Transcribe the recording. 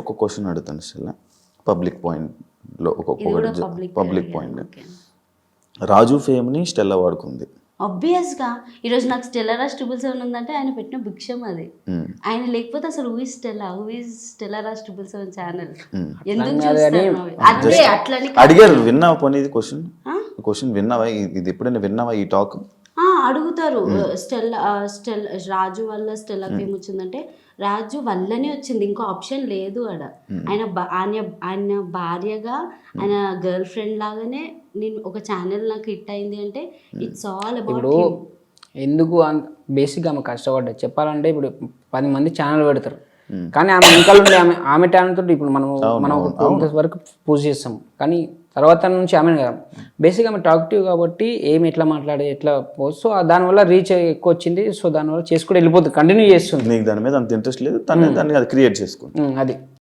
ఒక క్వశ్చన్ అడుగుతాను Stella, public పాయింట్లో పబ్లిక్ పాయింట్. రాజు ఫేమ్ని స్టెల్లా వాడుకుంది. ఆబ్వియస్గా ఈరోజు నాకు స్టెల్లా రాజ్ 777 ఉందంటే ఆయన పెట్టిన భిక్షం అది. ఆయన లేకపోతే అసలు who is Stella Raj 777 channel ఎందుకు చూస్తారు? అదే అట్లని అడిగారు, విన్నావా పోనీ ఇది క్వశ్చన్ విన్నావా? ఇది ఎప్పుడైనా విన్నావా ఈ టాక్? అడుగుతారు. స్టెల్లా రాజు వల్ల స్టెల్లా ఫేమ్ వచ్చిందంటే రాజు వల్లనే వచ్చింది, ఇంకో ఆప్షన్ లేదు ఆడ. ఆయన భార్యగా ఆయన గర్ల్ ఫ్రెండ్ లాగానే నేను ఒక ఛానల్ నాకు హిట్ అయింది అంటే ఇట్స్ ఆల్ అబౌట్ హిమ్. ఎందుకు బేసిక్గా ఆమె కష్టపడ్డది చెప్పాలంటే. ఇప్పుడు 10 మంది ఛానల్ పెడతారు, కానీ ఆమె వెనకాల ఉండే ఆమె టాలెంట్ తోటి ఇప్పుడు మనం వరకు పూజ చేస్తాం, కానీ తర్వాత నుంచి ఆమె కదా బేసిక్గా ఆమె టాక్టివ్ కాబట్టి ఏమి ఎట్లా మాట్లాడే ఎట్లా సో దానివల్ల రీచ్ ఎక్కువ వచ్చింది. సో దానివల్ల చేసుకుంటూ వెళ్ళిపోతుంది, కంటిన్యూ చేస్తుంది. నీకు దాని మీద అంత ఇంట్రెస్ట్ లేదు, దాన్ని అది క్రియేట్ చేసుకుంది అది.